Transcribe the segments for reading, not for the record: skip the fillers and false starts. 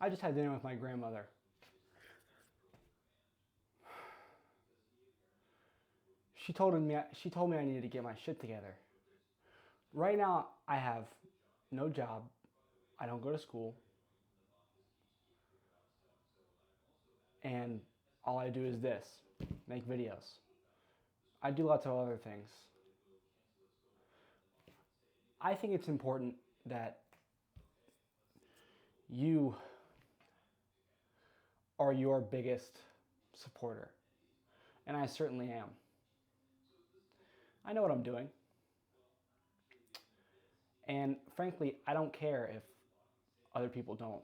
I just had dinner with my grandmother. She told me I needed to get my shit together. Right now, I have no job. I don't go to school. And all I do is this, make videos. I do lots of other things. I think it's important that you are your biggest supporter. And I certainly am. I know what I'm doing. And frankly, I don't care if other people don't.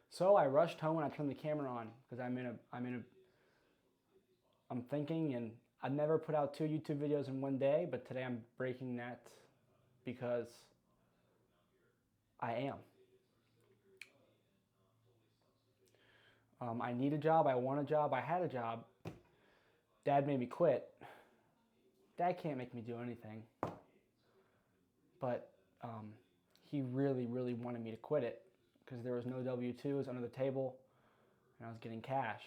So I rushed home and I turned the camera on because I'm thinking, and I've never put out 2 YouTube videos in one day, but today I'm breaking that because I am. I need a job, I want a job, I had a job. Dad made me quit. Dad can't make me do anything. But he really, really wanted me to quit it because there was no W-2s under the table and I was getting cash.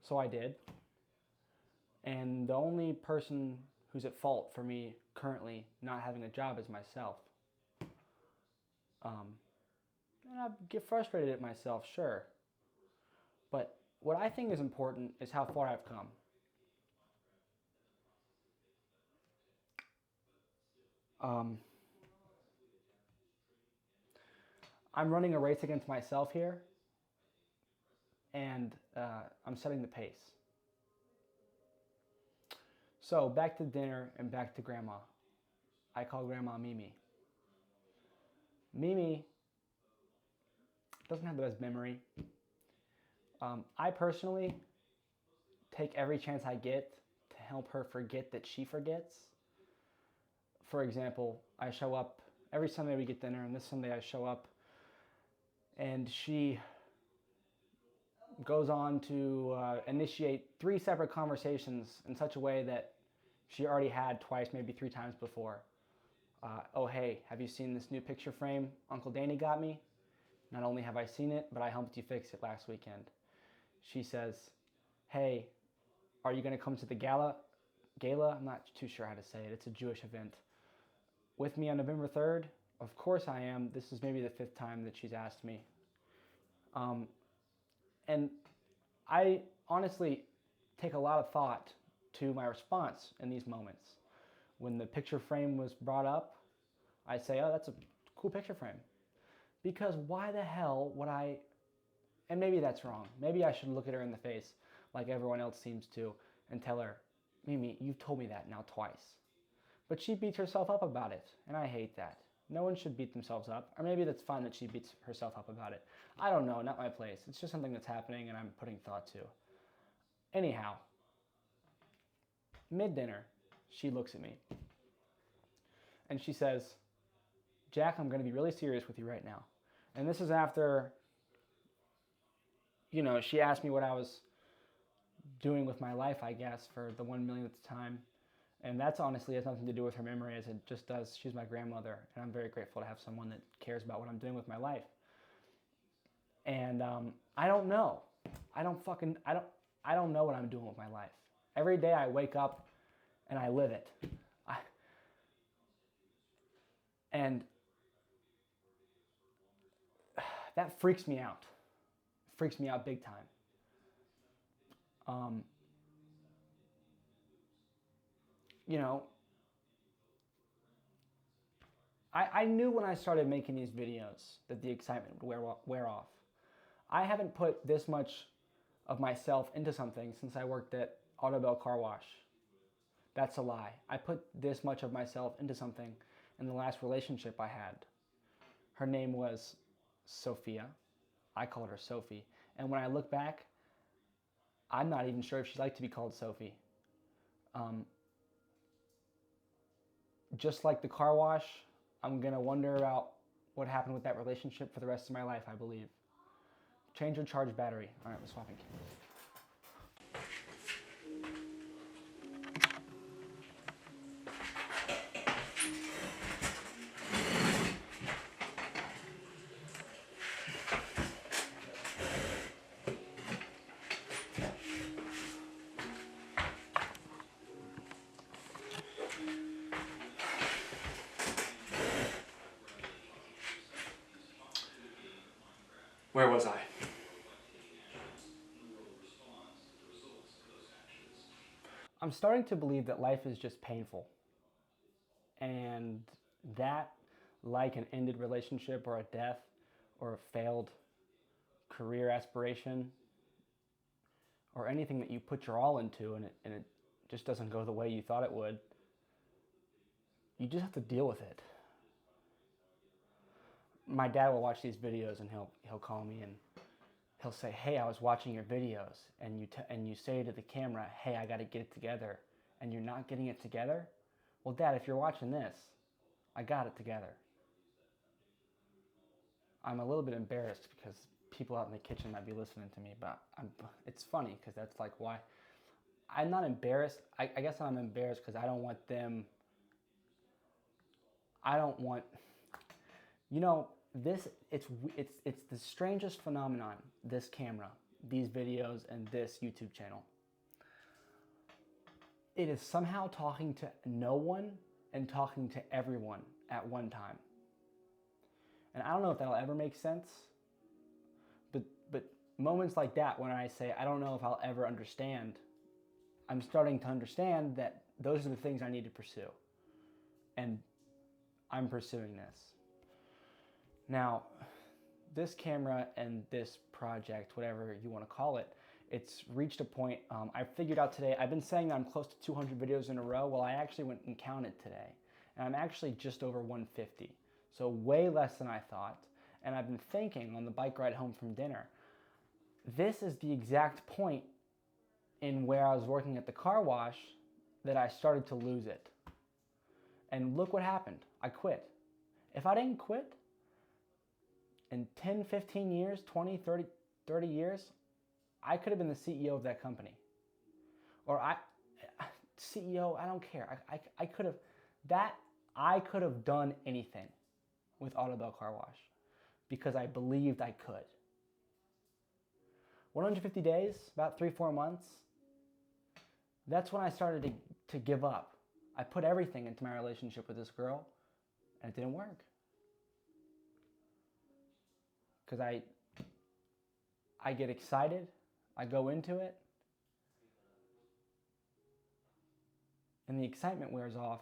So I did. And the only person who's at fault for me currently not having a job is myself. And I get frustrated at myself, sure. But what I think is important is how far I've come. I'm running a race against myself here, and I'm setting the pace. So back to dinner and back to Grandma. I call Grandma Mimi. Mimi doesn't have the best memory. I personally take every chance I get to help her forget that she forgets. For example, I show up every Sunday, we get dinner, and this Sunday I show up and she goes on to initiate 3 separate conversations in such a way that she already had twice, maybe 3 times before. Oh hey, have you seen this new picture frame Uncle Danny got me? Not only have I seen it, but I helped you fix it last weekend. She says, hey, are you going to come to the gala? I'm not too sure how to say it. It's a Jewish event. With me on November 3rd? Of course I am. This is maybe the 5th time that she's asked me. And I honestly take a lot of thought to my response in these moments. When the picture frame was brought up, I say, oh, that's a cool picture frame. Because why the hell would I, and maybe that's wrong. Maybe I should look at her in the face like everyone else seems to and tell her, Mimi, you've told me that now twice. But she beats herself up about it, and I hate that. No one should beat themselves up, or maybe that's fine that she beats herself up about it. I don't know, not my place. It's just something that's happening and I'm putting thought to. Anyhow, mid-dinner, she looks at me and she says, Jack, I'm going to be really serious with you right now. And this is after, she asked me what I was doing with my life, I guess, for the 1 millionth time. And that's honestly has nothing to do with her memory, as it just does. She's my grandmother, and I'm very grateful to have someone that cares about what I'm doing with my life. And I don't know. I don't know what I'm doing with my life. Every day I wake up and I live it. And that freaks me out. It freaks me out big time. I knew when I started making these videos that the excitement would wear off. I haven't put this much of myself into something since I worked at Autobell Car Wash. That's a lie. I put this much of myself into something in the last relationship I had. Her name was Sophia. I called her Sophie. And when I look back, I'm not even sure if she'd like to be called Sophie. Just like the car wash, I'm going to wonder about what happened with that relationship for the rest of my life, I believe. Change or charge battery. All right, we're swapping. Where was I? I'm starting to believe that life is just painful. And that, like an ended relationship or a death or a failed career aspiration or anything that you put your all into and it just doesn't go the way you thought it would, you just have to deal with it. My dad will watch these videos and he'll call me and he'll say, "Hey, I was watching your videos," and you say to the camera, "Hey, I got to get it together," and you're not getting it together. Well, Dad, if you're watching this, I got it together. I'm a little bit embarrassed because people out in the kitchen might be listening to me, but it's funny because that's like why I'm not embarrassed. I guess I'm embarrassed because I don't want them. I don't want, you know, this. It's the strangest phenomenon. This camera, these videos, and this YouTube channel. It is somehow talking to no one and talking to everyone at one time. And I don't know if that'll ever make sense, but moments like that when I say, I don't know if I'll ever understand, I'm starting to understand that those are the things I need to pursue. And I'm pursuing this. Now, this camera and this project, whatever you want to call it, it's reached a point, I figured out today, I've been saying that I'm close to 200 videos in a row. Well, I actually went and counted today. And I'm actually just over 150. So way less than I thought. And I've been thinking on the bike ride home from dinner, this is the exact point in where I was working at the car wash that I started to lose it. And look what happened. I quit. If I didn't quit, in 10, 15 years, 20, 30 years, I could have been the CEO of that company. Or CEO, I don't care. I could have done anything with Autobell Car Wash because I believed I could. 150 days, about 3-4 months, that's when I started to give up. I put everything into my relationship with this girl and it didn't work. Because I get excited, I go into it, and the excitement wears off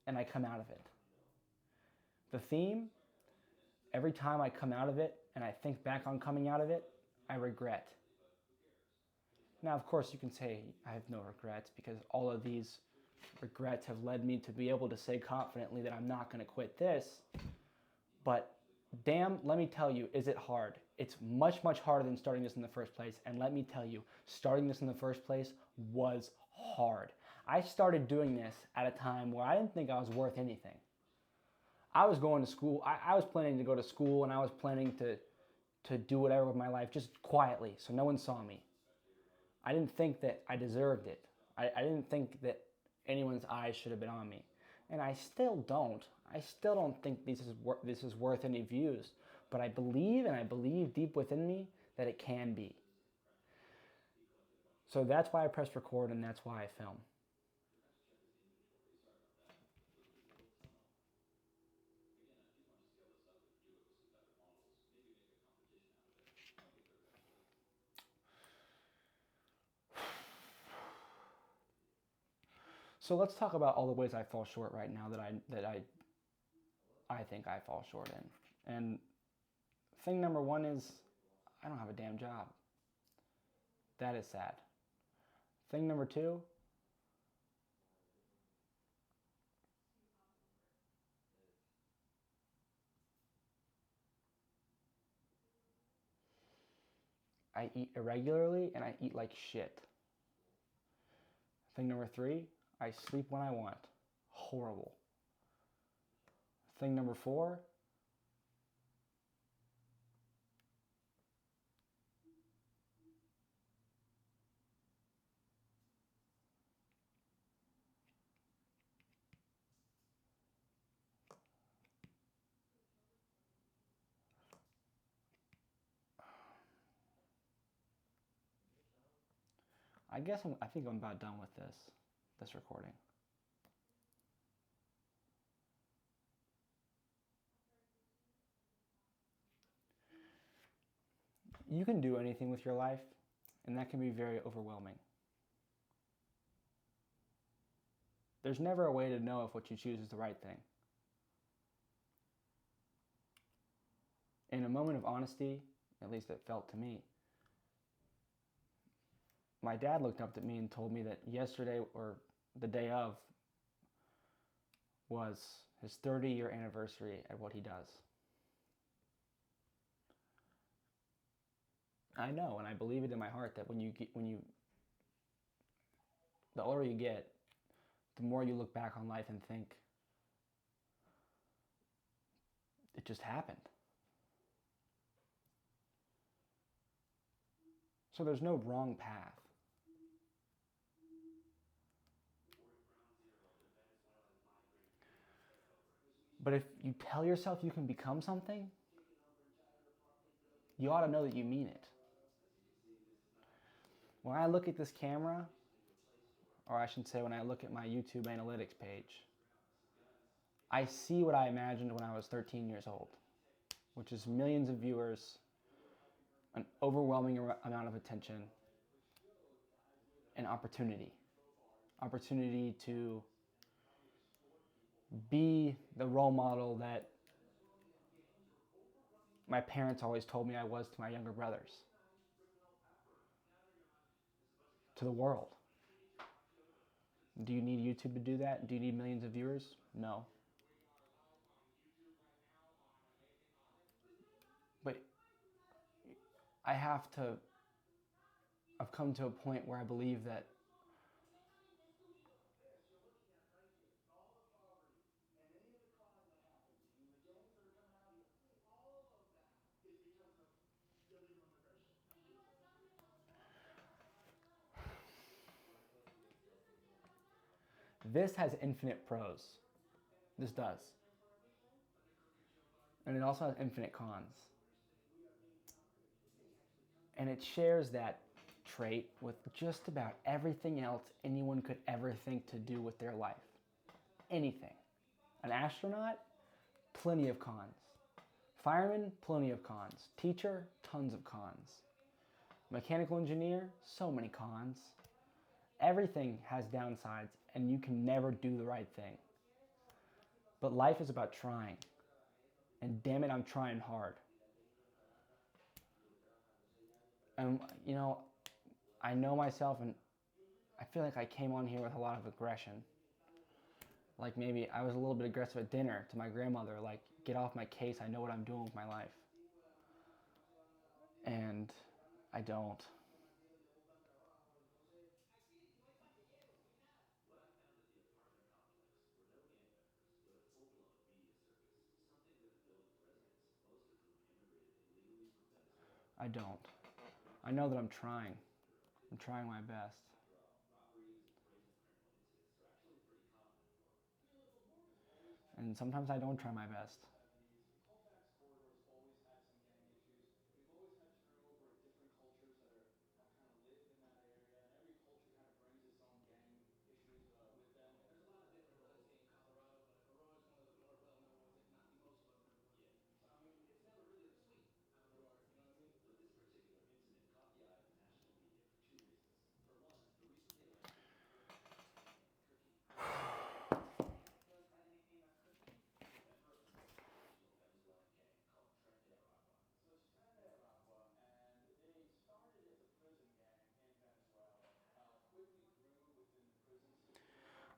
and I come out of it. The theme, every time I come out of it and I think back on coming out of it, I regret. Now, of course, you can say I have no regrets because all of these regrets have led me to be able to say confidently that I'm not going to quit this. But damn, let me tell you, is it hard? It's much, much harder than starting this in the first place. And let me tell you, starting this in the first place was hard. I started doing this at a time where I didn't think I was worth anything. I was going to school. I was planning to go to school and I was planning to do whatever with my life just quietly so no one saw me. I didn't think that I deserved it. I didn't think that anyone's eyes should have been on me. And I still don't. I still don't think this is worth any views. But I believe deep within me that it can be. So that's why I press record and that's why I film. So let's talk about all the ways I fall short right now that I think I fall short in. And thing number one is I don't have a damn job. That is sad. Thing number two, I eat irregularly and I eat like shit. Thing number three, I sleep when I want. Horrible. Thing number four, I think I'm about done with this recording. You can do anything with your life, and that can be very overwhelming. There's never a way to know if what you choose is the right thing. In a moment of honesty, at least it felt to me, my dad looked up at me and told me that yesterday, or the day of, was his 30-year anniversary at what he does. I know, and I believe it in my heart, that the older you get, the more you look back on life and think, it just happened. So there's no wrong path. But if you tell yourself you can become something, you ought to know that you mean it. When I look at this camera, or I should say when I look at my YouTube analytics page, I see what I imagined when I was 13 years old, which is millions of viewers, an overwhelming amount of attention, and opportunity. Opportunity to be the role model that my parents always told me I was to my younger brothers, to the world. Do you need YouTube to do that? Do you need millions of viewers? No. But I've come to a point where I believe that this has infinite pros. This does. And it also has infinite cons. And it shares that trait with just about everything else anyone could ever think to do with their life. Anything. An astronaut, plenty of cons. Fireman, plenty of cons. Teacher, tons of cons. Mechanical engineer, so many cons. Everything has downsides, and you can never do the right thing. But life is about trying. And damn it, I'm trying hard. And, I know myself, and I feel like I came on here with a lot of aggression. Like maybe I was a little bit aggressive at dinner to my grandmother, like, get off my case, I know what I'm doing with my life. And I don't. I don't. I know that I'm trying. I'm trying my best. And sometimes I don't try my best.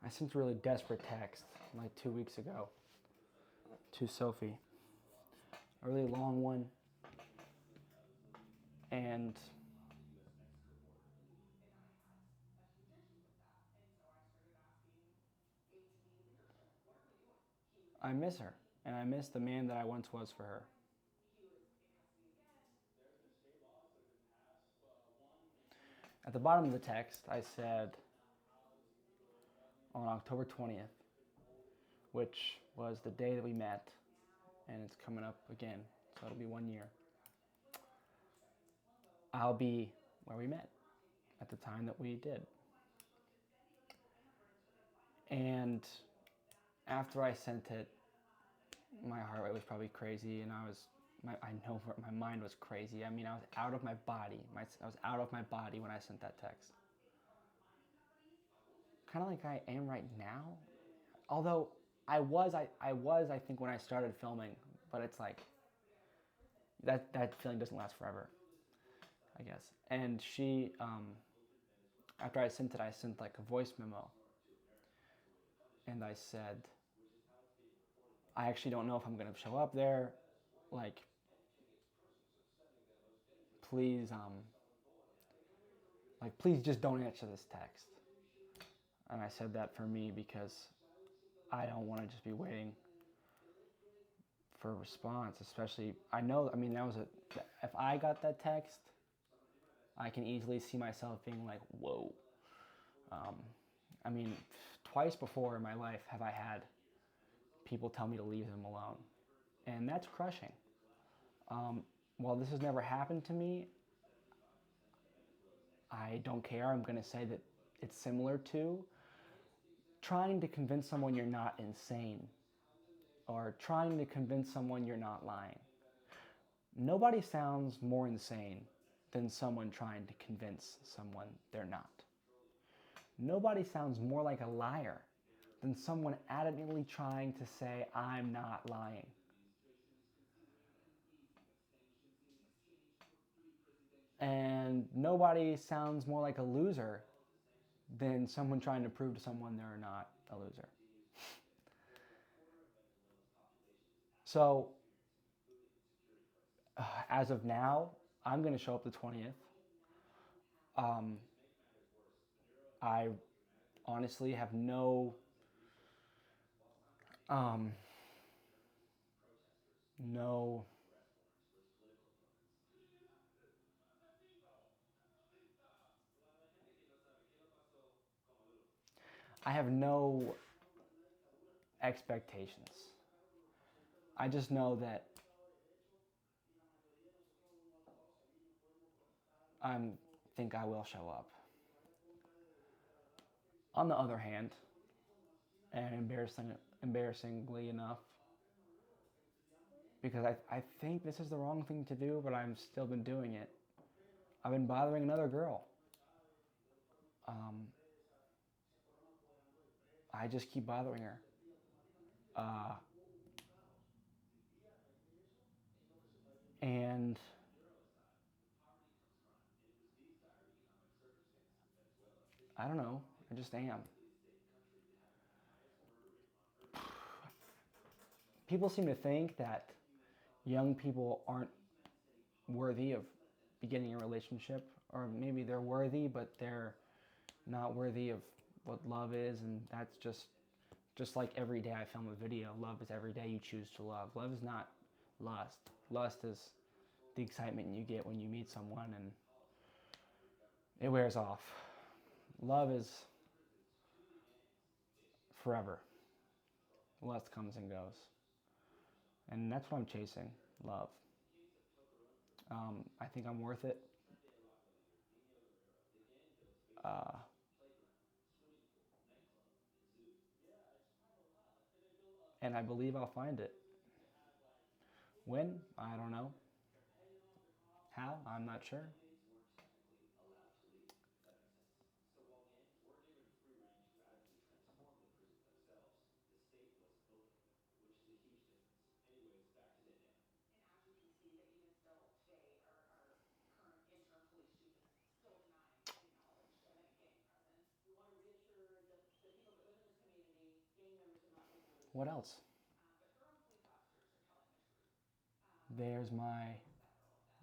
I sent a really desperate text like 2 weeks ago to Sophie. A really long one. And I miss her. And I miss the man that I once was for her. At the bottom of the text, I said, on October 20th, which was the day that we met, and it's coming up again, so it'll be 1 year, I'll be where we met at the time that we did. And after I sent it, my heart rate was probably crazy, and I was I know my mind was crazy. I mean, I was out of my body. I was out of my body when I sent that text. Kind of like I am right now. Although I think when I started filming, but it's like that feeling doesn't last forever, I guess. And she, after I sent like a voice memo, and I said, I actually don't know if I'm gonna show up there. Like, please, please just don't answer this text. And I said that for me because I don't want to just be waiting for a response, especially I know. I mean, if I got that text, I can easily see myself being like, whoa. Um, I mean, twice before in my life have I had people tell me to leave them alone, and that's crushing. Um, while this has never happened to me, I don't care. I'm going to say that it's similar to trying to convince someone you're not insane or trying to convince someone you're not lying. Nobody sounds more insane than someone trying to convince someone they're not. Nobody sounds more like a liar than someone adamantly trying to say, I'm not lying. And nobody sounds more like a loser than someone trying to prove to someone they're not a loser. So, as of now, I'm going to show up the 20th. Um, I honestly have um, no, I have no expectations. I just know that I think I will show up. On the other hand, and embarrassingly enough, because I think this is the wrong thing to do, but I've still been doing it. I've been bothering another girl. Um, I just keep bothering her. Uh, and I don't know. I just am. People seem to think that young people aren't worthy of beginning a relationship, or maybe they're worthy, but they're not worthy of what love is, and that's just like every day I film a video. Love is every day you choose to love. Love is not lust. Lust is the excitement you get when you meet someone and it wears off. Love is forever. Lust comes and goes. And that's what I'm chasing, love. I think I'm worth it. Uh, and I believe I'll find it. When? I don't know. How? I'm not sure. What else? There's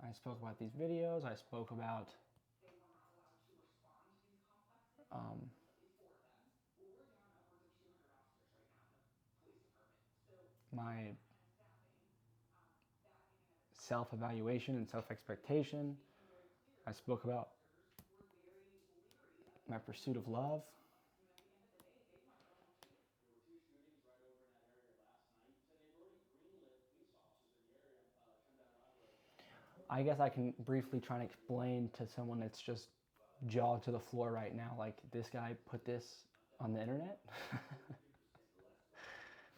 I spoke about these videos. I spoke about um, my self evaluation and self expectation. I spoke about my pursuit of love. I guess I can briefly try and explain to someone that's just jaw to the floor right now, like, this guy put this on the internet.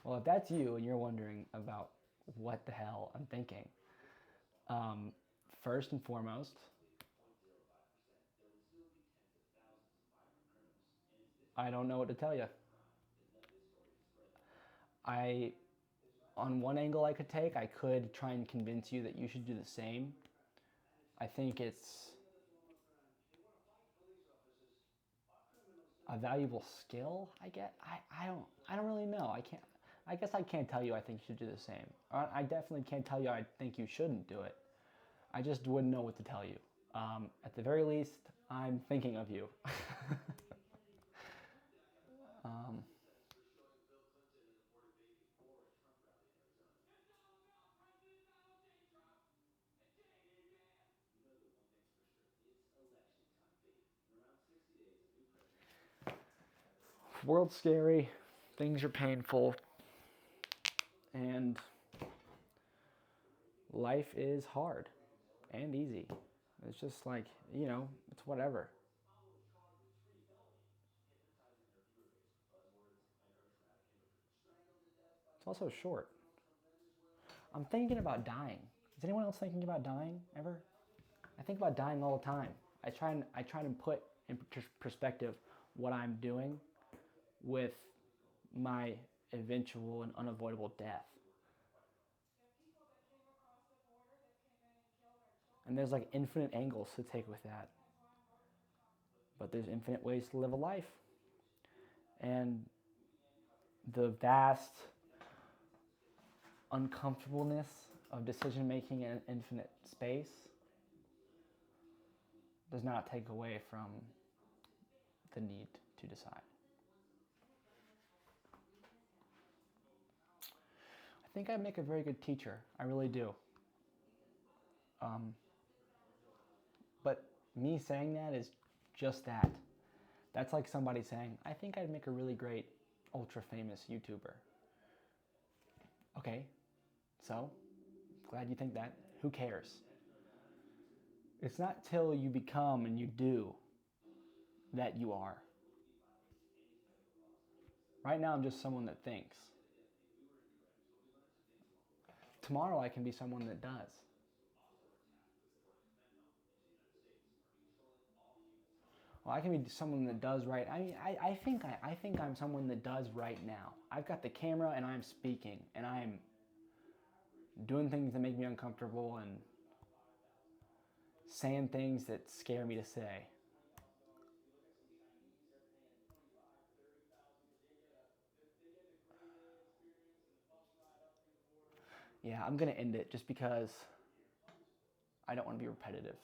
Well, if that's you and you're wondering about what the hell I'm thinking, Um, First and foremost, I don't know what to tell you. I, on one angle I could take, I could try and convince you that you should do the same. I think it's a valuable skill. I don't really know. I guess I can't tell you I think you should do the same. I definitely can't tell you I think you shouldn't do it. I just wouldn't know what to tell you. At the very least, I'm thinking of you. um, World's scary, things are painful, and life is hard and easy. It's just like, it's whatever. It's also short. I'm thinking about dying. Is anyone else thinking about dying ever? I think about dying all the time. I try and put in perspective what I'm doing with my eventual and unavoidable death. And there's like infinite angles to take with that. But there's infinite ways to live a life. And the vast uncomfortableness of decision making in an infinite space does not take away from the need to decide. I think I make a very good teacher. I really do. Um, but me saying that is just that. That's like somebody saying, I think I'd make a really great ultra famous YouTuber. Okay, so glad you think that. Who cares? It's not till you become and you do that you are. Right now, I'm just someone that thinks. Tomorrow, I can be someone that does. Well, I can be someone that does right. I mean, I think I'm someone that does right now. I've got the camera and I'm speaking and I'm doing things that make me uncomfortable and saying things that scare me to say. Yeah, I'm gonna end it just because I don't want to be repetitive.